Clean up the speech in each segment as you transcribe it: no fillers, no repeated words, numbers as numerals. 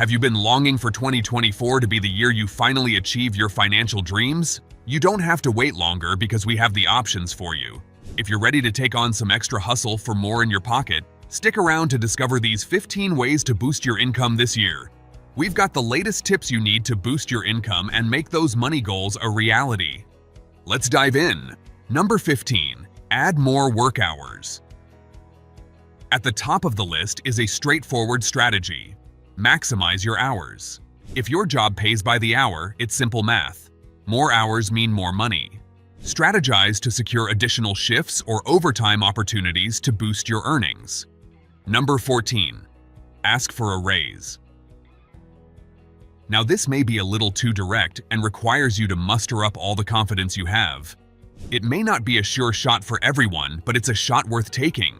Have you been longing for 2024 to be the year you finally achieve your financial dreams? You don't have to wait longer because we have the options for you. If you're ready to take on some extra hustle for more in your pocket, stick around to discover these 15 ways to boost your income this year. We've got the latest tips you need to boost your income and make those money goals a reality. Let's dive in. Number 15. Add more work hours. At the top of the list is a straightforward strategy. Maximize your hours. If your job pays by the hour, it's simple math. More hours mean more money. Strategize to secure additional shifts or overtime opportunities to boost your earnings. Number 14. Ask for a raise. Now this may be a little too direct and requires you to muster up all the confidence you have. It may not be a sure shot for everyone, but it's a shot worth taking.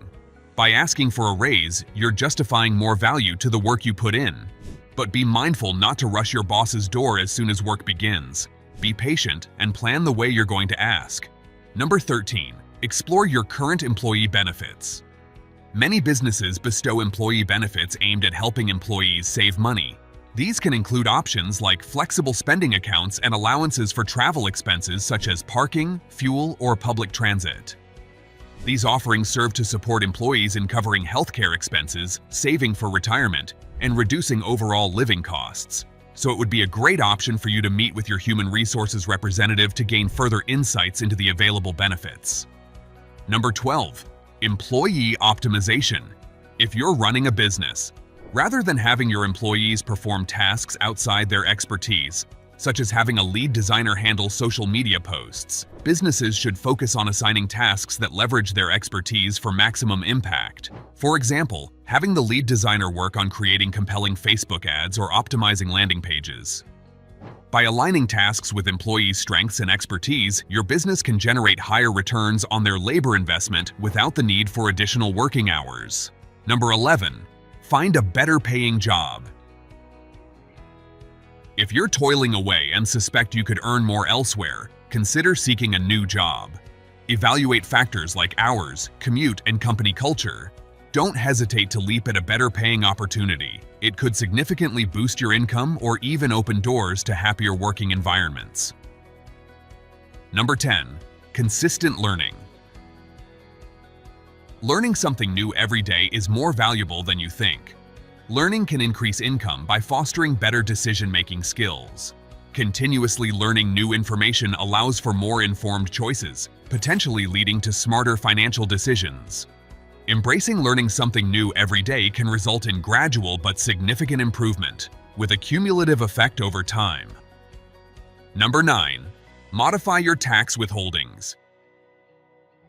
By asking for a raise, you're justifying more value to the work you put in. But be mindful not to rush your boss's door as soon as work begins. Be patient and plan the way you're going to ask. Number 13. Explore your current employee benefits. Many businesses bestow employee benefits aimed at helping employees save money. These can include options like flexible spending accounts and allowances for travel expenses such as parking, fuel, or public transit. These offerings serve to support employees in covering healthcare expenses, saving for retirement, and reducing overall living costs. So it would be a great option for you to meet with your human resources representative to gain further insights into the available benefits. Number 12. Employee optimization. If you're running a business, rather than having your employees perform tasks outside their expertise, such as having a lead designer handle social media posts, businesses should focus on assigning tasks that leverage their expertise for maximum impact. For example, having the lead designer work on creating compelling Facebook ads or optimizing landing pages. By aligning tasks with employees' strengths and expertise, your business can generate higher returns on their labor investment without the need for additional working hours. Number 11. Find a better paying job. If you're toiling away and suspect you could earn more elsewhere, consider seeking a new job. Evaluate factors like hours, commute, and company culture. Don't hesitate to leap at a better paying opportunity. It could significantly boost your income or even open doors to happier working environments. Number 10. Consistent learning. Learning something new every day is more valuable than you think. Learning can increase income by fostering better decision-making skills. Continuously learning new information allows for more informed choices, potentially leading to smarter financial decisions. Embracing learning something new every day can result in gradual but significant improvement, with a cumulative effect over time. Number 9. Modify your tax withholdings.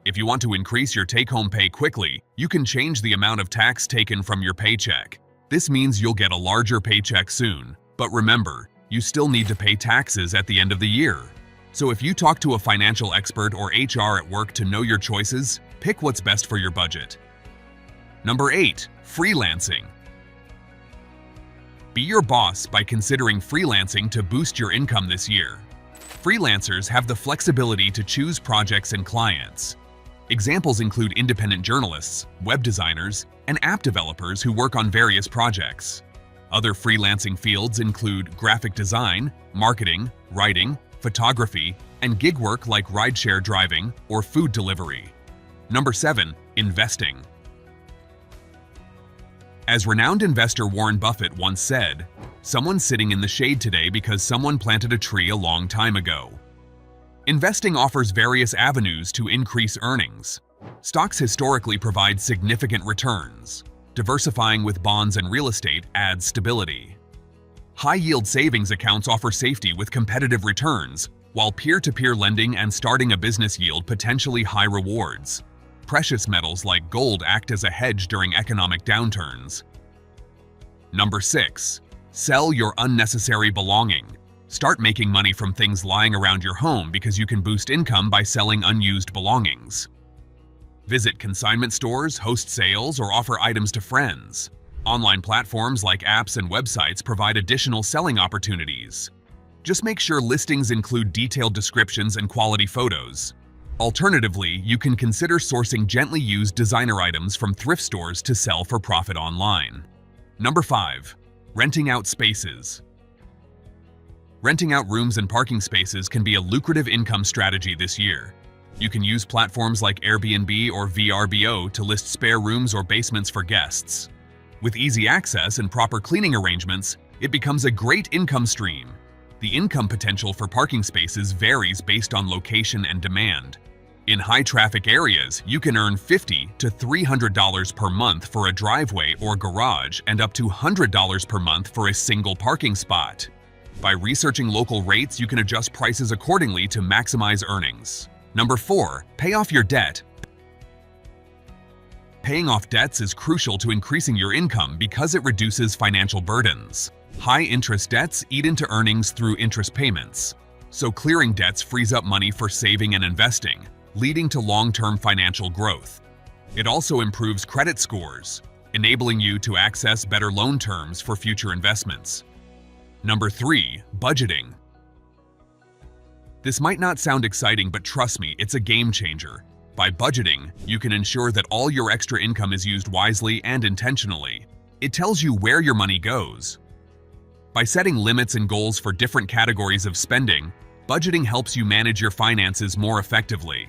If you want to increase your take-home pay quickly, you can change the amount of tax taken from your paycheck. This means you'll get a larger paycheck soon, but remember, you still need to pay taxes at the end of the year. So if you talk to a financial expert or HR at work to know your choices, pick what's best for your budget. Number 8. Freelancing. Be your boss by considering freelancing to boost your income this year. Freelancers have the flexibility to choose projects and clients. Examples include independent journalists, web designers, and app developers who work on various projects. Other freelancing fields include graphic design, marketing, writing, photography, and gig work like rideshare driving or food delivery. Number 7. Investing. As renowned investor Warren Buffett once said, "Someone's sitting in the shade today because someone planted a tree a long time ago." Investing offers various avenues to increase earnings. Stocks historically provide significant returns. Diversifying with bonds and real estate adds stability. High-yield savings accounts offer safety with competitive returns, while peer-to-peer lending and starting a business yield potentially high rewards. Precious metals like gold act as a hedge during economic downturns. Number 6. Sell your unnecessary belonging. Start making money from things lying around your home because you can boost income by selling unused belongings. Visit consignment stores, host sales, or offer items to friends. Online platforms like apps and websites provide additional selling opportunities. Just make sure listings include detailed descriptions and quality photos. Alternatively, you can consider sourcing gently used designer items from thrift stores to sell for profit online. Number 5. Renting out spaces. Renting out rooms and parking spaces can be a lucrative income strategy this year. You can use platforms like Airbnb or VRBO to list spare rooms or basements for guests. With easy access and proper cleaning arrangements, it becomes a great income stream. The income potential for parking spaces varies based on location and demand. In high-traffic areas, you can earn $50 to $300 per month for a driveway or garage and up to $100 per month for a single parking spot. By researching local rates, you can adjust prices accordingly to maximize earnings. Number 4, pay off your debt. Paying off debts is crucial to increasing your income because it reduces financial burdens. High-interest debts eat into earnings through interest payments, so clearing debts frees up money for saving and investing, leading to long-term financial growth. It also improves credit scores, enabling you to access better loan terms for future investments. Number 3, budgeting. This might not sound exciting, but trust me, it's a game changer. By budgeting, you can ensure that all your extra income is used wisely and intentionally. It tells you where your money goes. By setting limits and goals for different categories of spending, budgeting helps you manage your finances more effectively.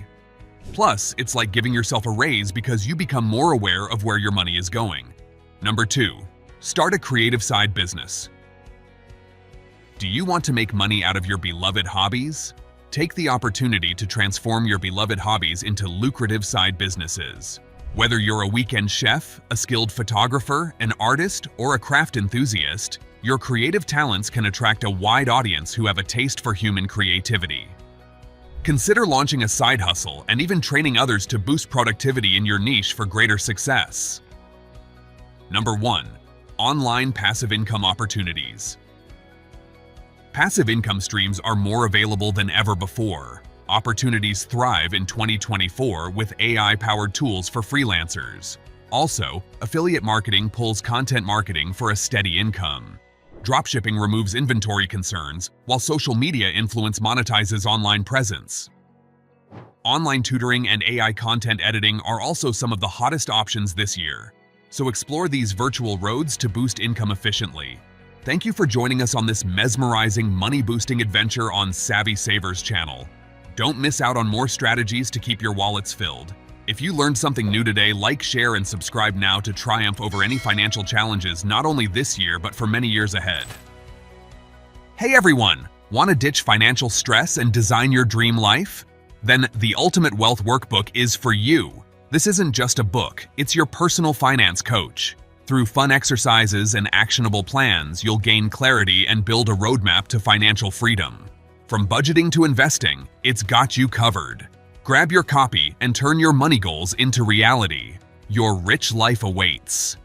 Plus, it's like giving yourself a raise because you become more aware of where your money is going. Number 2, start a creative side business. Do you want to make money out of your beloved hobbies? Take the opportunity to transform your beloved hobbies into lucrative side businesses. Whether you're a weekend chef, a skilled photographer, an artist, or a craft enthusiast, your creative talents can attract a wide audience who have a taste for human creativity. Consider launching a side hustle and even training others to boost productivity in your niche for greater success. Number 1, online passive income opportunities. Passive income streams are more available than ever before. Opportunities thrive in 2024 with AI-powered tools for freelancers. Also, affiliate marketing pulls content marketing for a steady income. Dropshipping removes inventory concerns, while social media influence monetizes online presence. Online tutoring and AI content editing are also some of the hottest options this year. So explore these virtual roads to boost income efficiently. Thank you for joining us on this mesmerizing, money-boosting adventure on Savvy Savers Channel. Don't miss out on more strategies to keep your wallets filled. If you learned something new today, like, share, and subscribe now to triumph over any financial challenges not only this year but for many years ahead. Hey everyone! Want to ditch financial stress and design your dream life? Then the Ultimate Wealth Workbook is for you. This isn't just a book, it's your personal finance coach. Through fun exercises and actionable plans, you'll gain clarity and build a roadmap to financial freedom. From budgeting to investing, it's got you covered. Grab your copy and turn your money goals into reality. Your rich life awaits.